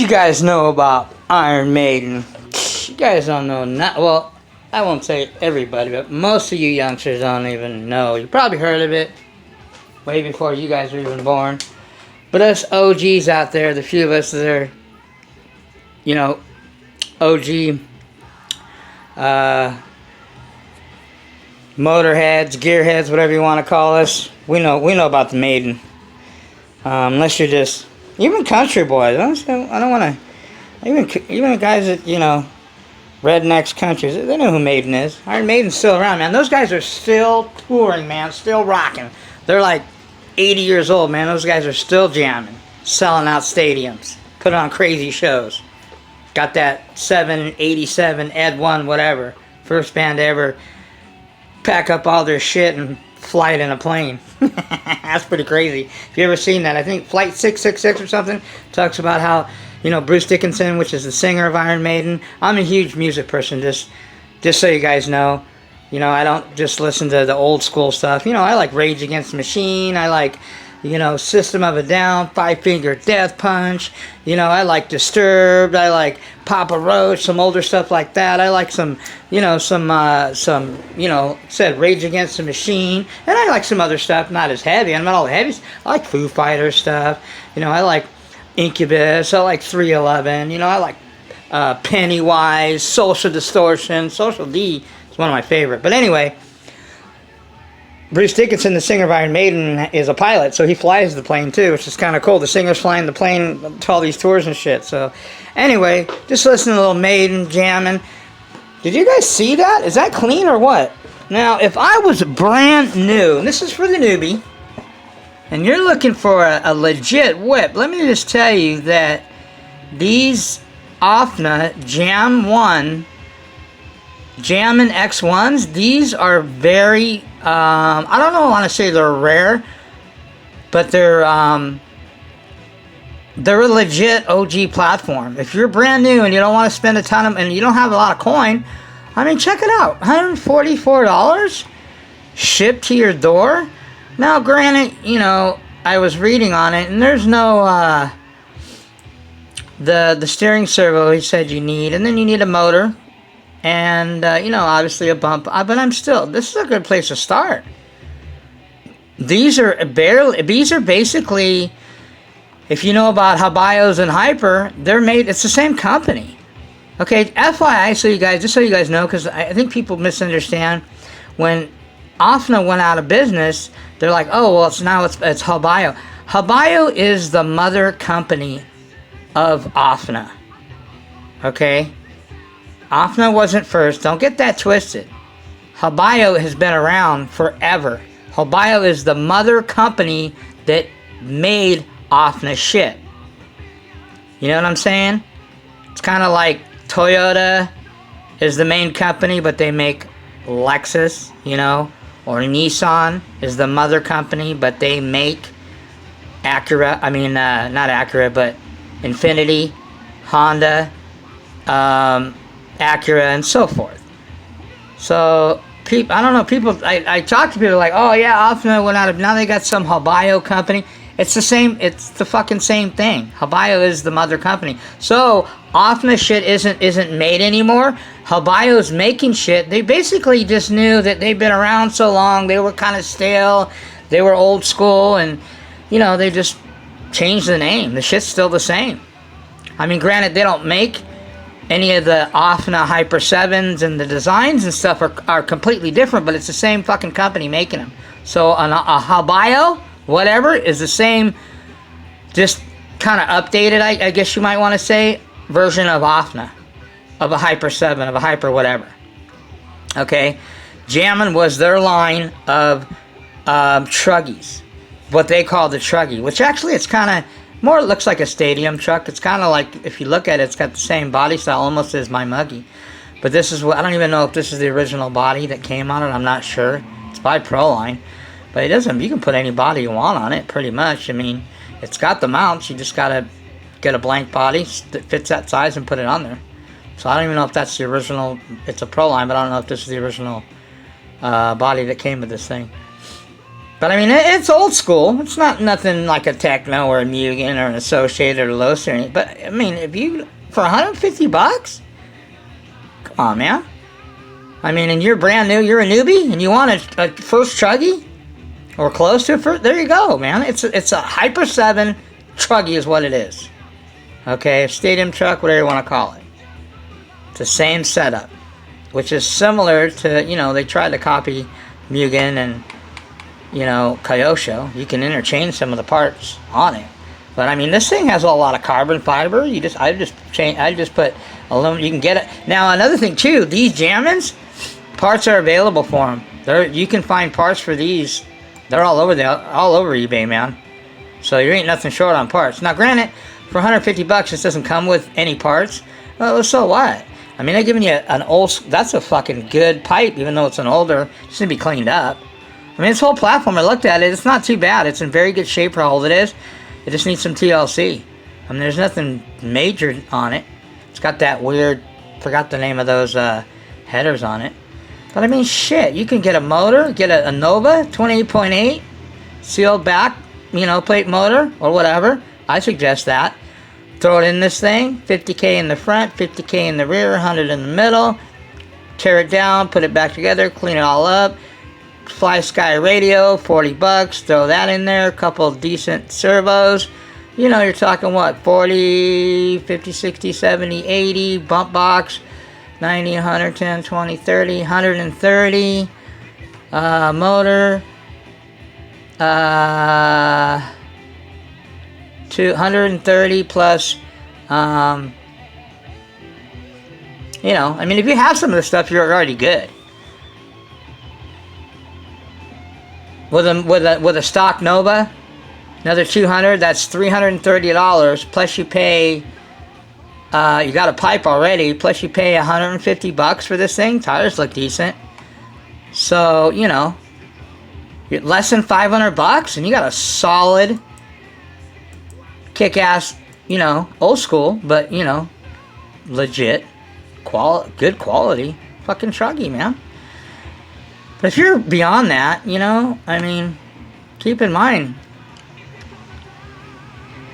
you guys know about Iron Maiden? You guys don't know well, I won't say everybody, but most of you youngsters don't even know. You probably heard of it way before you guys were even born. But us OGs out there, the few of us that are, you know, OG motorheads, gearheads, whatever you want to call us, we know about the Maiden. Unless you're just even country boys. I don't want to. Even guys that, you know, rednecks, countries, they know who Maiden is. Iron Maiden's still around, man. Those guys are still touring, man. Still rocking. They're like 80 years old, man. Those guys are still jamming, selling out stadiums, putting on crazy shows. Got that 787 Ed 1, whatever. First band to ever pack up all their shit and fly it in a plane. That's pretty crazy. If you ever seen that, I think Flight 666 or something talks about how, you know, Bruce Dickinson, which is the singer of Iron Maiden. I'm a huge music person, just so you guys know. You know, I don't just listen to the old school stuff. You know, I like Rage Against the Machine. I like, you know, System of a Down, Five Finger Death Punch. You know, I like Disturbed. I like Papa Roach, some older stuff like that. I like some, you know, said Rage Against the Machine. And I like some other stuff, not as heavy. I'm not all the heavies. I like Foo Fighters stuff. You know, I like Incubus. I like 311. You know, I like Pennywise, Social Distortion. Social D is one of my favorite. But anyway, Bruce Dickinson, the singer of Iron Maiden, is a pilot, so he flies the plane too, which is kind of cool. The singer's flying the plane to all these tours and shit. So anyway, just listening to a little Maiden jamming. Did you guys see that? Is that clean or what? Now, if I was brand new, and this is for the newbie, and you're looking for a legit whip, let me just tell you that these OFNA Jammin' X1s, these are very, I don't know, I want to say they're rare, but they're a legit OG platform. If you're brand new and you don't want to spend a ton of, and you don't have a lot of coin, I mean, check it out, $144, shipped to your door. Now, granted, you know, I was reading on it, and there's no, the steering servo, he said you need, and then you need a motor, and, you know, obviously a bump, but this is a good place to start. These are basically, if you know about Habayos and Hyper, it's the same company. Okay, FYI, just so you guys know, because I think people misunderstand, when OFNA went out of business, they're like, oh, well, it's Habayo. Habayo is the mother company of OFNA. Okay? OFNA wasn't first. Don't get that twisted. Habayo has been around forever. Habayo is the mother company that made OFNA shit. You know what I'm saying? It's kind of like Toyota is the main company, but they make Lexus, you know? Or Nissan is the mother company, but they make Acura. I mean, not Acura, but Infiniti, Honda, Acura, and so forth. So, I don't know, I talk to people like, oh yeah, OFNA went out of, now they got some Habayo company. It's the same, it's the fucking same thing. Habayo is the mother company. So, OFNA shit isn't made anymore. Habayo's making shit. They basically just knew that they've been around so long, they were kind of stale, they were old school, and, you know, they just changed the name. The shit's still the same. I mean, granted, they don't make any of the OFNA Hyper 7s, and the designs and stuff are completely different, but it's the same fucking company making them. So a Habayo, whatever, is the same, just kind of updated, I guess you might want to say, version of OFNA, of a Hyper 7, of a Hyper whatever. Okay? Jammin' was their line of truggies, what they call the truggy, which actually it's kind of more looks like a stadium truck. It's kind of like, if you look at it, it's got the same body style almost as my Muggy. But this is what, I don't even know if this is the original body that came on it. I'm not sure. It's by Proline. But you can put any body you want on it, pretty much. I mean, it's got the mounts. You just got to get a blank body that fits that size and put it on there. So I don't even know if that's the original. It's a Proline, but I don't know if this is the original body that came with this thing. But I mean, it's old school. It's not nothing like a Techno or a Mugen or an Associated or Los or anything. But I mean, if you for $150, come on, man. I mean, and you're brand new, you're a newbie, and you want a first Chuggy or close to it. There you go, man. It's a Hyper 7 Chuggy is what it is. Okay, stadium truck, whatever you want to call it. It's the same setup, which is similar to, you know, they tried to copy Mugen and, you know, Kyosho. You can interchange some of the parts on it. But I mean, this thing has a lot of carbon fiber. I just put aluminum. You can get it. Now, another thing too, these Jammins, parts are available for them. You can find parts for these. They're all over eBay, man. So you ain't nothing short on parts. Now, granted, for $150, this doesn't come with any parts. Well, so what? I mean, they're giving you an old. That's a fucking good pipe, even though it's an older. It's gonna be cleaned up. I mean, this whole platform, I looked at it. It's not too bad. It's in very good shape for how old it is. It just needs some TLC. I mean, there's nothing major on it. It's got that weird. Forgot the name of those headers on it. But I mean, shit. You can get a motor, get a Nova 28.8 sealed back, you know, plate motor or whatever. I suggest that. Throw it in this thing, 50K in the front, 50K in the rear, 100 in the middle. Tear it down, put it back together, clean it all up. Fly Sky radio, $40. Throw that in there, a couple of decent servos. You know, you're talking what, 40, 50, 60, 70, 80, bump box, 90, 110, 20, 30, 130. Motor. 230 plus, you know, I mean, if you have some of this stuff, you're already good. With a stock Nova, another 200, that's $330, plus you pay, you got a pipe already, plus you pay $150 for this thing. Tires look decent. So, you know, you're less than $500 and you got a solid kick-ass, you know, old school, but, you know, legit, good quality fucking Chuggy, man. But if you're beyond that, you know, I mean, keep in mind,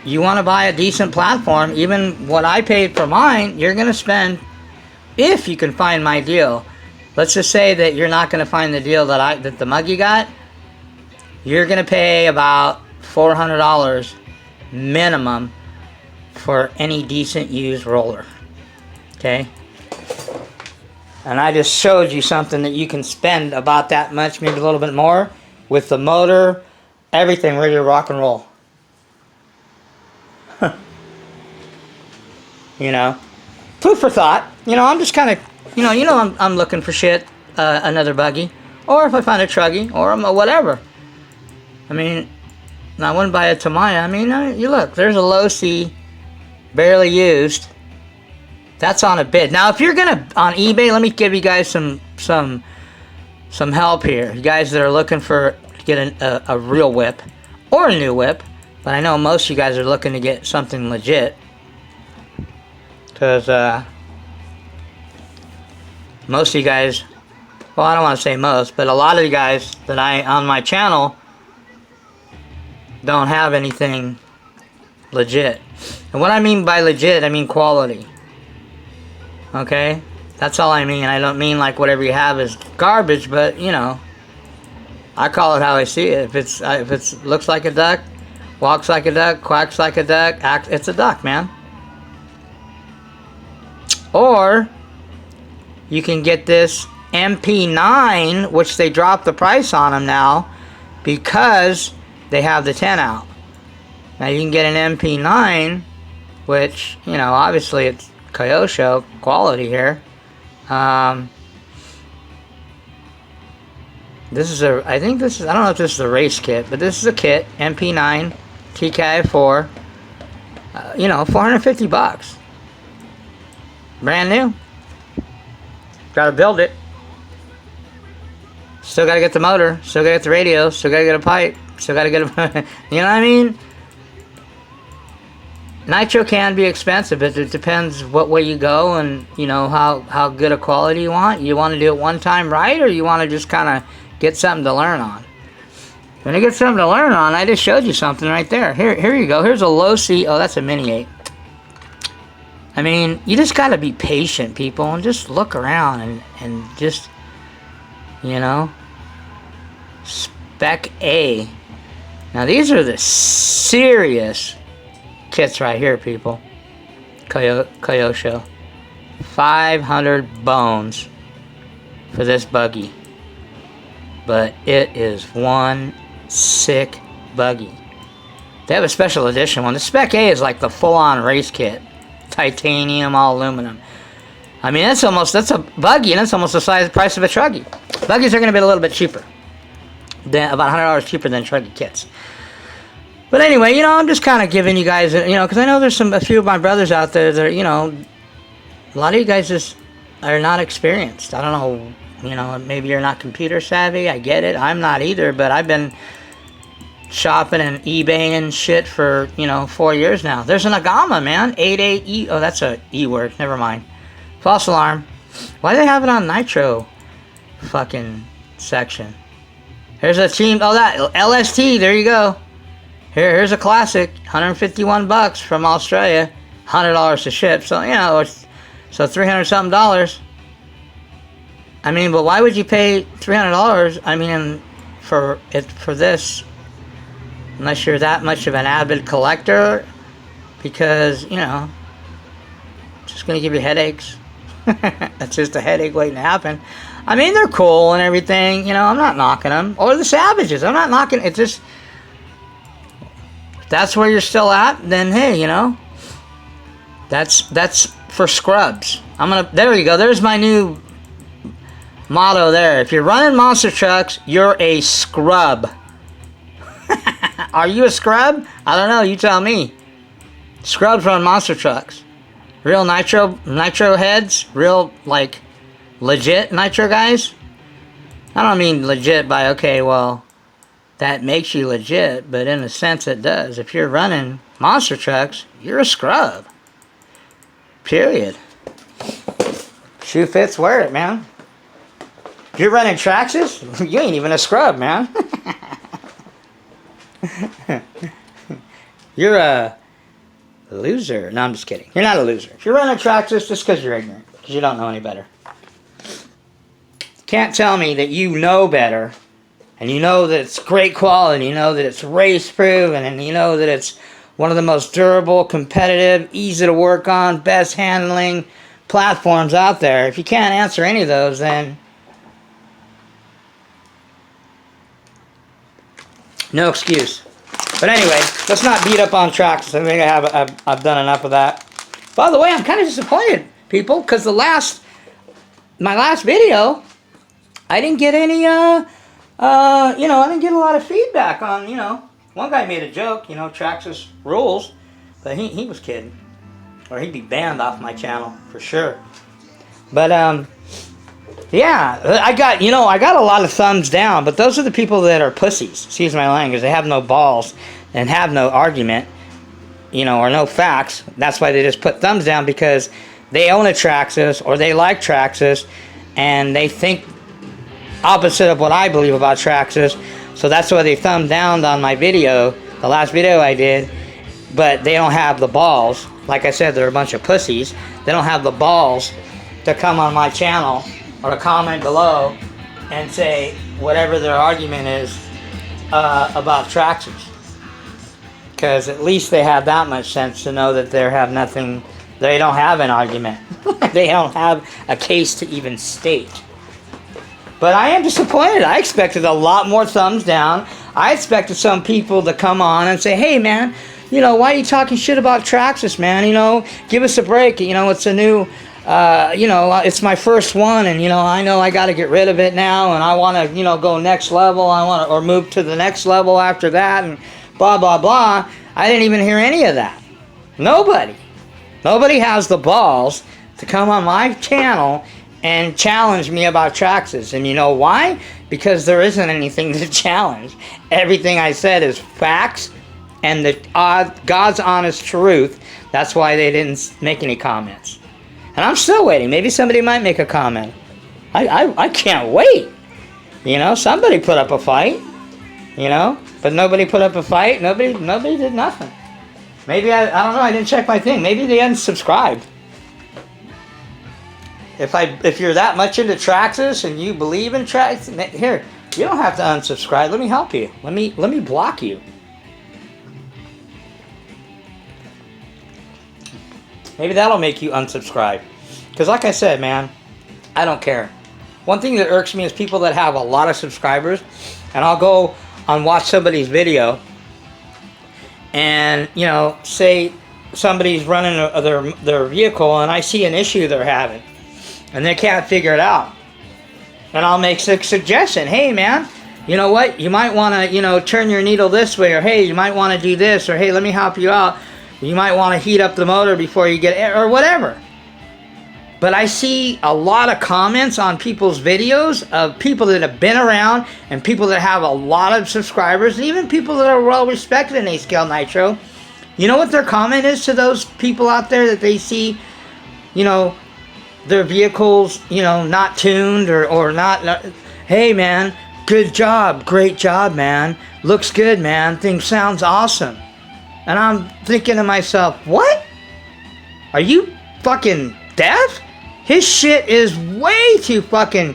you want to buy a decent platform, even what I paid for mine, you're going to spend, if you can find my deal. Let's just say that you're not going to find the deal that the Muggy got. You're going to pay about $400 minimum for any decent used roller. Okay? And I just showed you something that you can spend about that much, maybe a little bit more, with the motor, everything ready to rock and roll. You know? Food for thought. You know, I'm just kind of, you know, I'm looking for shit, another buggy, or if I find a Chuggy, or whatever. I mean, I wouldn't buy a Tamiya. I mean, you look, there's a low C, barely used. That's on a bid. Now, if you're gonna on eBay, let me give you guys some help here. You guys that are looking to get a real whip or a new whip, but I know most of you guys are looking to get something legit, because most of you guys, well, I don't want to say most, but a lot of you guys that on my channel don't have anything legit. And what I mean by legit, I mean quality. Okay? That's all I mean. I don't mean like whatever you have is garbage, but you know, I call it how I see it. If it's looks like a duck, walks like a duck, quacks like a duck, it's a duck, man. Or you can get this MP9, which they dropped the price on them now because they have the 10 out. Now you can get an MP9, which, you know, obviously it's Kyosho quality here. This is I think this is, I don't know if this is a race kit, but this is a kit, MP9, TKI4, you know, $450. Brand new. Gotta build it. Still gotta get the motor, still gotta get the radio, still gotta get a pipe, still gotta get a, you know what I mean? Nitro can be expensive, but it depends what way you go and, you know, how good a quality you want. You want to do it one time right, or you want to just kind of get something to learn on. When you get something to learn on, I just showed you something right there. Here you go. Here's a low C. Oh, that's a mini 8. I mean, you just got to be patient, people, and just look around and just, you know, Spec A. Now, these are the serious kits right here, people. Kyosho. 500 bones for this buggy. But it is one sick buggy. They have a special edition one. The Spec A is like the full-on race kit. Titanium, all aluminum. I mean, that's a buggy, and that's almost the price of a truggy. Buggies are going to be a little bit cheaper. About $100 cheaper than truggy kits. But anyway, you know, I'm just kind of giving you guys, you know, because I know there's a few of my brothers out there that are, you know, a lot of you guys just are not experienced. I don't know, you know, maybe you're not computer savvy. I get it. I'm not either, but I've been shopping and eBaying and shit for, you know, 4 years now. There's an Agama, man. 88E. Oh, that's a E word. Never mind. False alarm. Why do they have it on Nitro fucking section? Here's a team. Oh, that LST. There you go. Here's a classic. 151 bucks from Australia. $100 to ship. So, you know, so $300 something dollars. I mean, but why would you pay $300? I mean, for this, unless you're that much of an avid collector, because, you know, it's just gonna give you headaches. That's just a headache waiting to happen. I mean, they're cool and everything, you know, I'm not knocking them. Or the Savages, I'm not knocking, it's just, if that's where you're still at, then hey, you know, that's for scrubs. There you go, there's my new motto there. If you're running monster trucks, you're a scrub. Are you a scrub? I don't know, you tell me. Scrubs run monster trucks. Real nitro heads, real, like, legit nitro guys. I don't mean legit by, okay, well, that makes you legit, but in a sense it does. If you're running monster trucks, you're a scrub. Period. Shoe fits, wear it, man. If you're running Traxxas, you ain't even a scrub, man. You're a loser. No, I'm just kidding. You're not a loser. If you're running Traxxas, just because you're ignorant, because you don't know any better. Can't tell me that you know better, and you know that it's great quality, you know that it's race proven, and you know that it's one of the most durable, competitive, easy to work on, best handling platforms out there. If you can't answer any of those, then no excuse. But anyway, let's not beat up on Traxxas. I think I've done enough of that. By the way, I'm kind of disappointed, people, because my last video, I didn't get any, you know, I didn't get a lot of feedback on, you know, one guy made a joke, you know, Traxxas rules, but he was kidding. Or he'd be banned off my channel, for sure. But, yeah, I got a lot of thumbs down, but those are the people that are pussies, excuse my language. They have no balls and have no argument, you know, or no facts. That's why they just put thumbs down, because they own a Traxxas or they like Traxxas and they think opposite of what I believe about Traxxas. So that's why they thumbed down on my video, the last video I did, but they don't have the balls. Like I said, they're a bunch of pussies. They don't have the balls to come on my channel or to comment below and say whatever their argument is about Traxxas. Because at least they have that much sense to know that they don't have an argument. They don't have a case to even state. But I am disappointed. I expected a lot more thumbs down. I expected some people to come on and say, hey man, you know, why are you talking shit about Traxxas, man? You know, give us a break. You know, it's a new, you know, it's my first one, and, you know I got to get rid of it now, and I want to, you know, go next level. Or move to the next level after that, and blah, blah, blah. I didn't even hear any of that. Nobody has the balls to come on my channel and challenge me about Traxxas. And you know why? Because there isn't anything to challenge. Everything I said is facts and God's honest truth. That's why they didn't make any comments. And I'm still waiting. Maybe somebody might make a comment. I can't wait. You know, somebody put up a fight. You know? But nobody put up a fight. Nobody did nothing. Maybe, I don't know, I didn't check my thing. Maybe they unsubscribed. If you're that much into Traxxas and you believe in Traxxas, here, you don't have to unsubscribe. Let me help you. Let me block you. Maybe that'll make you unsubscribe. Because like I said, man, I don't care. One thing that irks me is people that have a lot of subscribers, and I'll go and watch somebody's video, and, you know, say somebody's running their vehicle, and I see an issue they're having, and they can't figure it out. And I'll make a suggestion. Hey, man, you know what? You might want to, you know, turn your needle this way, or hey, you might want to do this, or hey, let me help you out. You might want to heat up the motor before you get it, or whatever. But I see a lot of comments on people's videos of people that have been around and people that have a lot of subscribers, and even people that are well respected in A-Scale Nitro. You know what their comment is to those people out there that they see, you know, their vehicles, you know, not tuned or not, hey man, good job, great job, man. Looks good, man. Thing sounds awesome. And I'm thinking to myself, what? Are you fucking deaf? His shit is way too fucking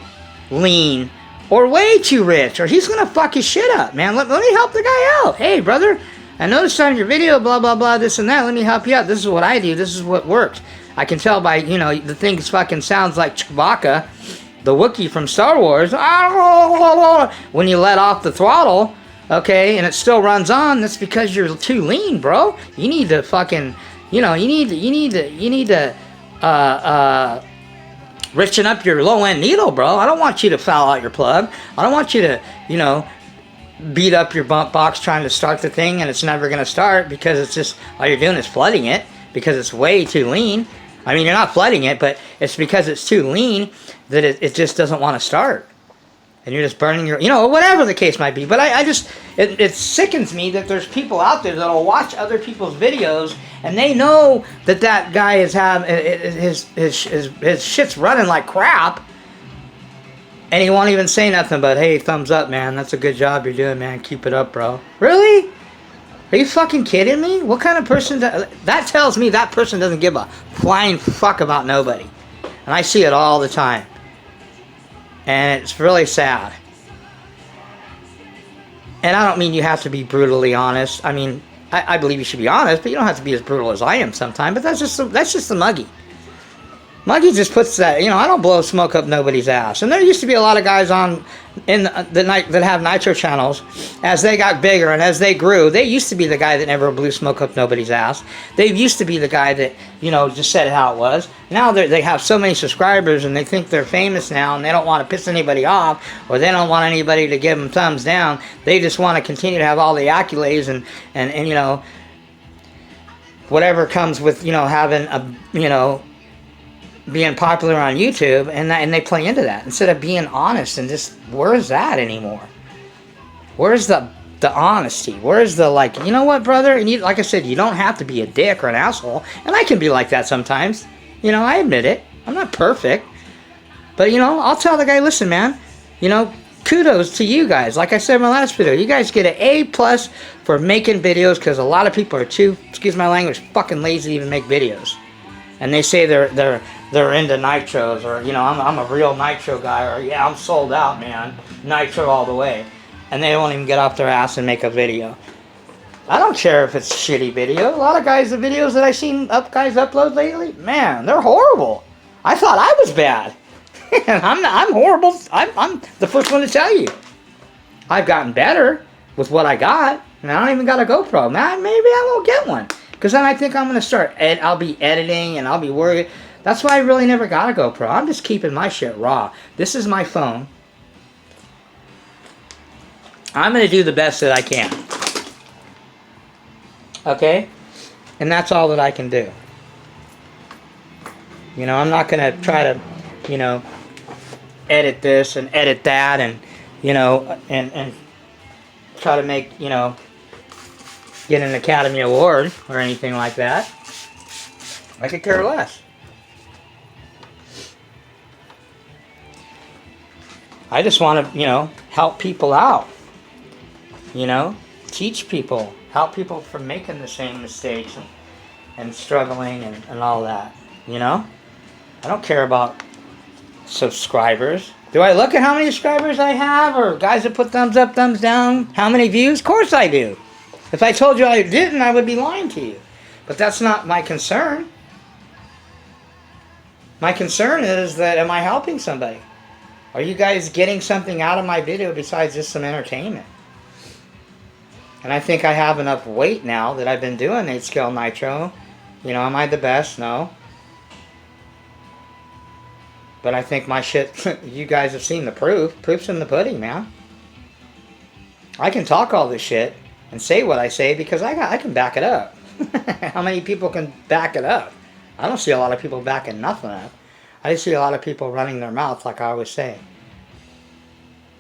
lean or way too rich, or he's gonna fuck his shit up, man. Let me help the guy out. Hey, brother, I noticed on your video, blah, blah, blah, this and that. Let me help you out. This is what I do. This is what works. I can tell by, you know, the thing fucking sounds like Chewbacca, the Wookiee from Star Wars. When you let off the throttle, okay, and it still runs on, that's because you're too lean, bro. You need to fucking, you know, you need to richen up your low-end needle, bro. I don't want you to foul out your plug. I don't want you to, you know, beat up your bump box trying to start the thing and it's never going to start because it's just, all you're doing is flooding it because it's way too lean. I mean, you're not flooding it, but it's because it's too lean that it just doesn't want to start. And you're just burning your, you know, whatever the case might be. But I just, it sickens me that there's people out there that'll watch other people's videos and they know that that guy is having, his shit's running like crap. And he won't even say nothing but, hey, thumbs up, man. That's a good job you're doing, man. Keep it up, bro. Really? Are you fucking kidding me? What kind of person, that tells me that person doesn't give a flying fuck about nobody. And I see it all the time. And it's really sad. And I don't mean you have to be brutally honest. I mean, I believe you should be honest, but you don't have to be as brutal as I am sometimes. But that's just the muggy. Muggy just puts that, you know, I don't blow smoke up nobody's ass. And there used to be a lot of guys on in the night that have Nitro channels. As they got bigger and as they grew, they used to be the guy that never blew smoke up nobody's ass. They used to be the guy that, you know, just said how it was. Now they have so many subscribers and they think they're famous now and they don't want to piss anybody off or they don't want anybody to give them thumbs down. They just want to continue to have all the accolades and you know, whatever comes with, you know, having a, you know, being popular on YouTube, and they play into that instead of being honest and just, where is that anymore? Where's the honesty? Where's the, like, you know what, brother? And you, like I said, you don't have to be a dick or an asshole, and I can be like that sometimes. You know, I admit it. I'm not perfect, but you know, I'll tell the guy, listen, man, you know, kudos to you guys. Like I said in my last video, you guys get an A+ for making videos because a lot of people are too, excuse my language, fucking lazy to even make videos. And they say they're into nitros, or, you know, I'm a real nitro guy, or yeah, I'm sold out, man, nitro all the way, and they won't even get off their ass and make a video. I don't care if it's a shitty video. A lot of guys, the videos that I've seen guys upload lately, man, they're horrible. I thought I was bad, and I'm horrible. I'm the first one to tell you. I've gotten better with what I got, and I don't even got a GoPro. Man, maybe I won't get one. Because then I think I'm going to start, I'll be editing and I'll be worried. That's why I really never got a GoPro. I'm just keeping my shit raw. This is my phone. I'm going to do the best that I can. Okay? And that's all that I can do. You know, I'm not going to try to, you know, edit this and edit that and, you know, and try to make, you know, get an Academy Award or anything like that. I could care less. I just want to, you know, help people out. You know? Teach people. Help people from making the same mistakes and struggling and all that. You know? I don't care about subscribers. Do I look at how many subscribers I have, or guys that put thumbs up, thumbs down? How many views? Of course I do. If I told you I didn't, I would be lying to you. But that's not my concern. My concern is that, am I helping somebody? Are you guys getting something out of my video besides just some entertainment? And I think I have enough weight now that I've been doing 8 scale Nitro. You know, am I the best? No. But I think my shit, you guys have seen the proof. Proof's in the pudding, man. I can talk all this shit and say what I say because I can back it up. How many people can back it up? I don't see a lot of people backing nothing up. I just see a lot of people running their mouth, like I always say.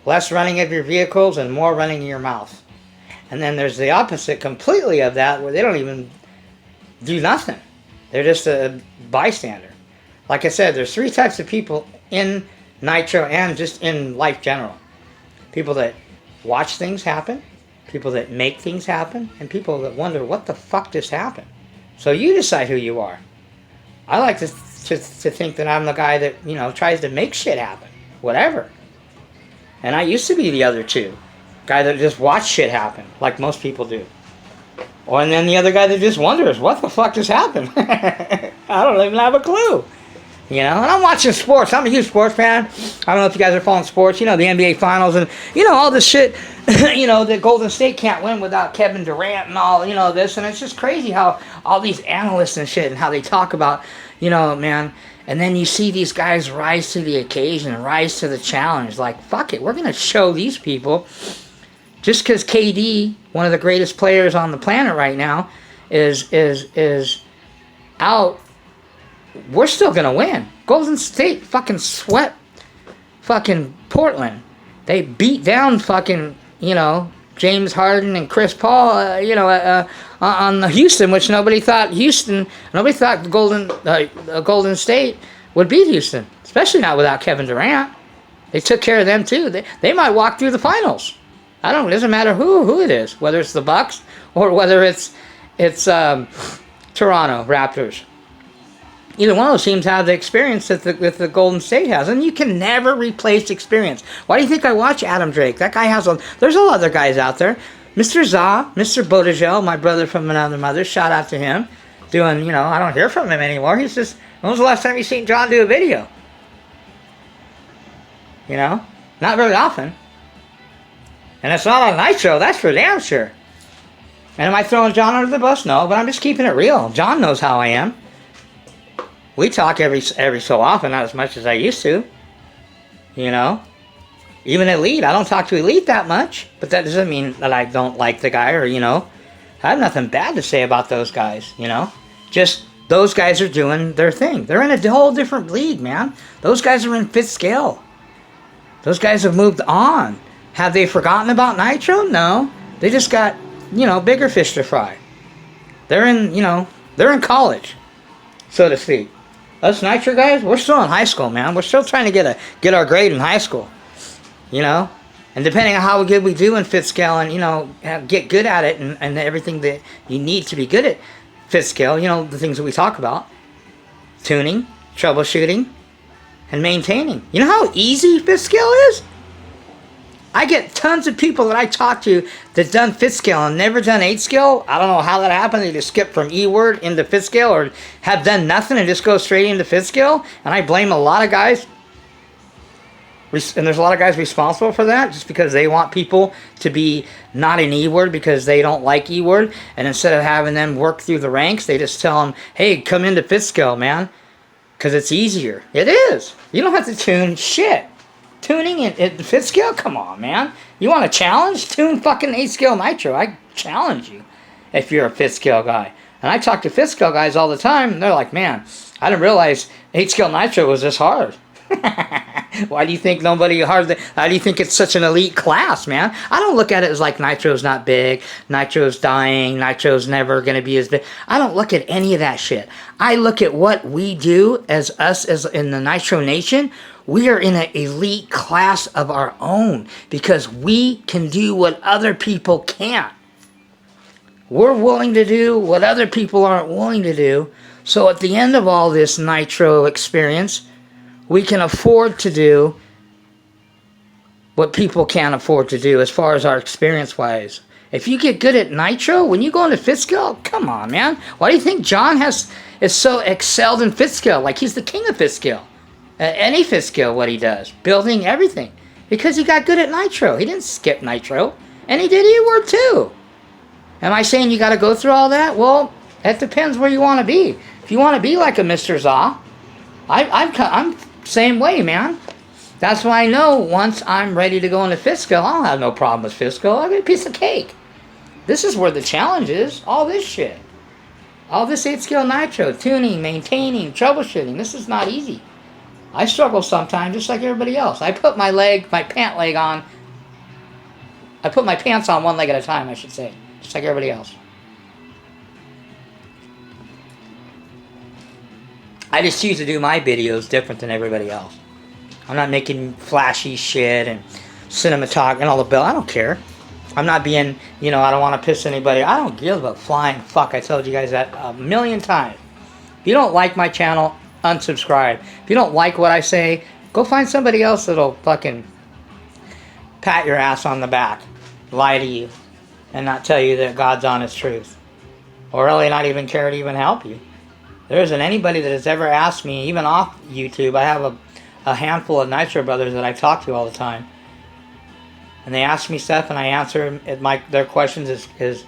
Less running of your vehicles and more running of your mouth. And then there's the opposite completely of that, where they don't even do nothing. They're just a bystander. Like I said, there's 3 types of people in Nitro and just in life general. People that watch things happen, people that make things happen, and people that wonder what the fuck just happened. So you decide who you are. I like to think that I'm the guy that, you know, tries to make shit happen. Whatever. And I used to be the other two. Guy that just watch shit happen, like most people do. Or and then the other guy that just wonders, what the fuck just happened? I don't even have a clue. You know, and I'm watching sports. I'm a huge sports fan. I don't know if you guys are following sports. You know, the NBA Finals and, you know, all this shit. You know, that Golden State can't win without Kevin Durant and all, you know, this. And it's just crazy how all these analysts and shit and how they talk about, you know, man. And then you see these guys rise to the occasion, rise to the challenge. Like, fuck it, we're going to show these people. Just because KD, one of the greatest players on the planet right now, is out, we're still going to win. Golden State fucking swept fucking Portland. They beat down fucking, you know, James Harden and Chris Paul, on the Houston, which nobody thought Golden State would beat Houston, especially not without Kevin Durant. They took care of them too. They might walk through the finals. It doesn't matter who it is, whether it's the Bucks or whether it's Toronto Raptors. Either one of those teams have the experience that the Golden State has, and you can never replace experience. Why do you think I watch Adam Drake? That guy there's all other guys out there. Mr. Za, Mr. Bodegel, my brother from another mother, shout out to him. Doing, you know, I don't hear from him anymore. He's just, when was the last time you seen John do a video? You know, not very often. And it's not on Nitro, that's for damn sure. And am I throwing John under the bus? No, but I'm just keeping it real. John knows how I am. We talk every so often, not as much as I used to. You know? Even Elite, I don't talk to Elite that much. But that doesn't mean that I don't like the guy or, you know. I have nothing bad to say about those guys, you know. Just, those guys are doing their thing. They're in a whole different league, man. Those guys are in 5th scale. Those guys have moved on. Have they forgotten about Nitro? No. They just got, you know, bigger fish to fry. They're in college, so to speak. Us Nitro guys, we're still in high school, man. We're still trying to get our grade in high school. You know? And depending on how good we do in 5th scale and, you know, get good at it and everything that you need to be good at 5th scale, you know, the things that we talk about. Tuning, troubleshooting, and maintaining. You know how easy 5th scale is? I get tons of people that I talk to that done 5th scale and never done 8th scale. I don't know how that happened. They just skip from E word into 5th scale or have done nothing and just go straight into 5th scale. And I blame a lot of guys. And there's a lot of guys responsible for that just because they want people to be not an E word because they don't like E word. And instead of having them work through the ranks, they just tell them, hey, come into 5th scale, man. Because it's easier. It is. You don't have to tune shit. Tuning at 5th scale? Come on, man. You want a challenge? Tune fucking 8th scale Nitro. I challenge you if you're a 5th scale guy. And I talk to 5th scale guys all the time, and they're like, man, I didn't realize 8th scale Nitro was this hard. Why do you think how do you think it's such an elite class, man? I don't look at it as like Nitro's not big, Nitro's dying, Nitro's never going to be as big. I don't look at any of that shit. I look at what we do as us as in the Nitro Nation. We are in an elite class of our own because we can do what other people can't. We're willing to do what other people aren't willing to do. So at the end of all this Nitro experience, we can afford to do what people can't afford to do as far as our experience-wise. If you get good at Nitro, when you go into fifth skill, come on, man. Why do you think John is so excelled in fifth skill? Like he's the king of fifth skill. Any fifth skill, what he does. Building everything. Because he got good at Nitro. He didn't skip Nitro. And he did E-Word too. Am I saying you got to go through all that? Well, that depends where you want to be. If you want to be like a Mr. Za, I'm same way, man. That's why I know once I'm ready to go into fifth skill, I'll have no problem with fifth skill. I'll get a piece of cake. This is where the challenge is. All this shit. All this 8 skill Nitro. Tuning, maintaining, troubleshooting. This is not easy. I struggle sometimes just like everybody else. I put my pant leg on. I put my pants on one leg at a time, I should say. Just like everybody else. I just choose to do my videos different than everybody else. I'm not making flashy shit and cinematography and all the bell. I don't care. I'm not being, I don't want to piss anybody. I don't give a flying fuck. I told you guys that a million times. If you don't like my channel, unsubscribe. If you don't like what I say, go find somebody else that'll fucking pat your ass on the back, lie to you, and not tell you that God's honest truth. Or really not even care to even help you. There isn't anybody that has ever asked me, even off YouTube. I have a handful of Nitro brothers that I talk to all the time. And they ask me stuff and I answer their questions as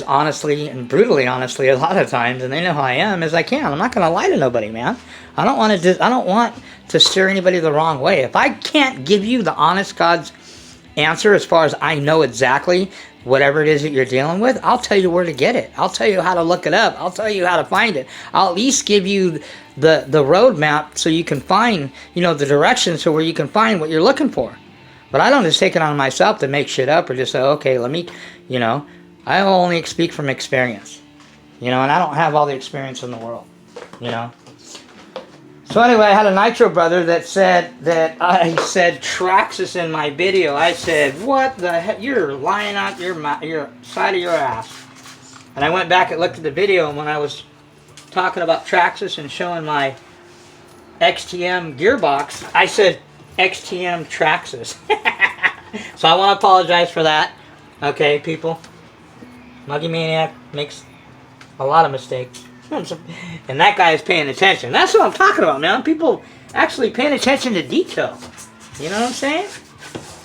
honestly and brutally honestly a lot of times. And they know how I am as I can. I'm not going to lie to nobody, man. I don't want to steer anybody the wrong way. If I can't give you the honest God's answer as far as I know exactly whatever it is that you're dealing with, I'll tell you where to get it. I'll tell you how to look it up. I'll tell you how to find it. I'll at least give you the roadmap so you can find, the directions to where you can find what you're looking for. But I don't just take it on myself to make shit up or just say, okay, let me, I only speak from experience, and I don't have all the experience in the world, So anyway, I had a Nitro brother that said that I said Traxxas in my video. I said, what the heck? You're lying out your side of your ass. And I went back and looked at the video, and when I was talking about Traxxas and showing my XTM gearbox, I said XTM Traxxas. So I want to apologize for that. Okay, people. Muggy Maniac makes a lot of mistakes. And that guy is paying attention. That's what I'm talking about, man. People actually paying attention to detail. You know what I'm saying?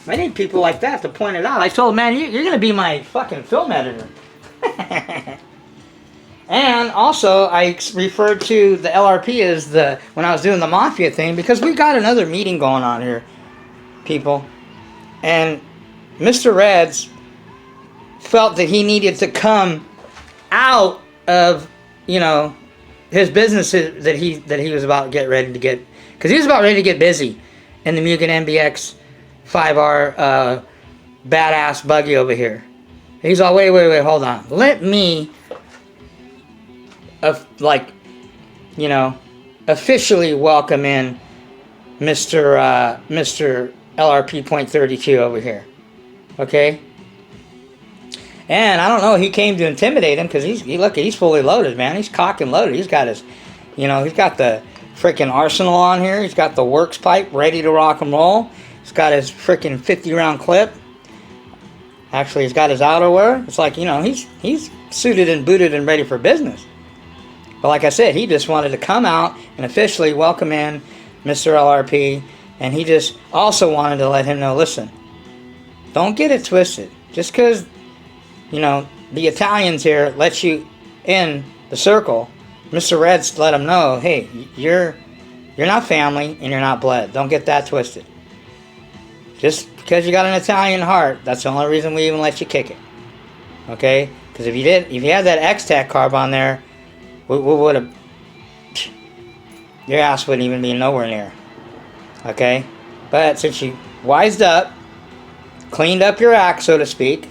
I need people like that to point it out. I told him, man, you're going to be my fucking film editor. And also, I referred to the LRP as when I was doing the Mafia thing, because we got another meeting going on here, people. And Mr. Reds felt that he needed to come out of his business that he was about to get ready to get, because he was about ready to get busy in the Mugen MBX 5R badass buggy over here. He's all, wait, hold on. Let me, officially welcome in Mr. LRP.32 over here. Okay? And I don't know, he came to intimidate him because he's fully loaded, man. He's cocked and loaded. He's got his, he's got the freaking arsenal on here. He's got the works pipe ready to rock and roll. He's got his freaking 50-round clip. Actually, he's got his outerwear. It's like, he's suited and booted and ready for business. But like I said, he just wanted to come out and officially welcome in Mr. LRP. And he just also wanted to let him know, listen, don't get it twisted. Just because the Italians here let you in the circle, Mr. Reds let him know, hey, you're not family and you're not blood. Don't get that twisted. Just because you got an Italian heart, that's the only reason we even let you kick it. Okay? Because if you had that X-Tac carb on there, we would have, your ass wouldn't even be nowhere near. Okay? But since you wised up, cleaned up your act, so to speak,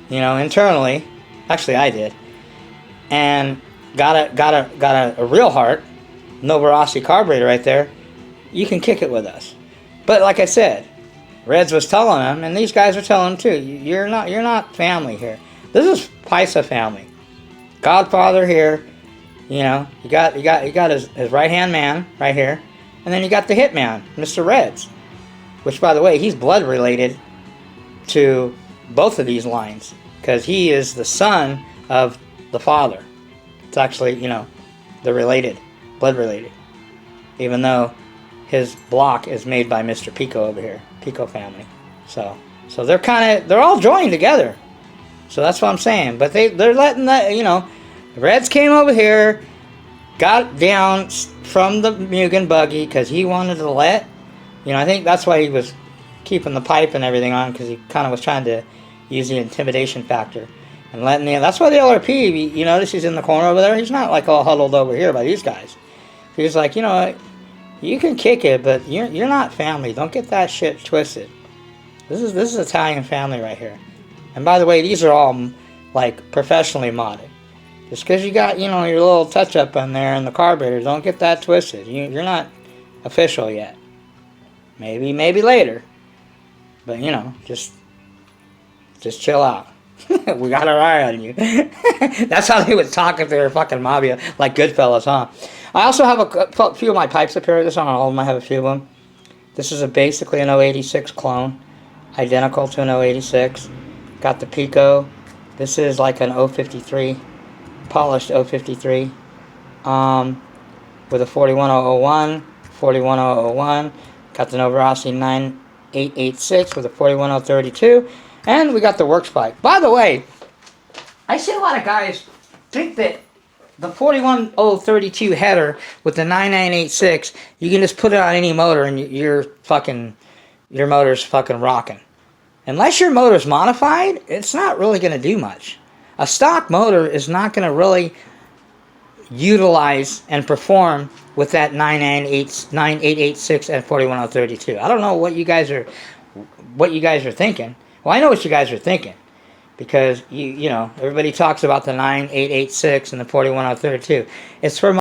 you know, internally, actually I did, and got a real heart, Novarossi carburetor right there, you can kick it with us. But like I said, Reds was telling them, and these guys are telling them too, you're not family here. This is Paisa family. Godfather here, you know, you got his right hand man right here, and then you got the hitman, Mr. Reds, which by the way, he's blood related to both of these lines because he is the son of the father. It's actually, you know, they're related, blood related, even though his block is made by Mr. Pico over here, Pico family. So they're all joined together. So that's what I'm saying. But they're letting that, you know, Reds came over here, got down from the Mugen buggy because he wanted to let, you know, I think that's why he was keeping the pipe and everything on, because he kind of was trying to use the intimidation factor and letting the, that's why the LRP, you notice he's in the corner over there, he's not like all huddled over here by these guys. He's like, you know, you can kick it, but you're not family. Don't get that shit twisted. This is Italian family right here. And by the way, these are all like professionally modded. Just because you got, you know, your little touch up on there in the carburetor, don't get that twisted. You're not official yet. Maybe later. But you know, just chill out. We got our eye on you. That's how they would talk if they were fucking mafia, like Goodfellas, huh? I also have a few of my pipes up here. This on all of them. I have a few of them. This is basically an 086 clone, identical to an 086. Got the Pico. This is like an 053, polished 053, with a 41001, 41001. Got the Novarossi 9886 with a 41032. And we got the works pipe. By the way, I see a lot of guys think that the 41032 header with the 9986, you can just put it on any motor and your motor's fucking rocking. Unless your motor's modified, it's not really going to do much. A stock motor is not going to really utilize and perform with that 9886 and 41032. I don't know what you guys are thinking. Well, I know what you guys are thinking, because you know, everybody talks about the 9886 and the 41032. It's for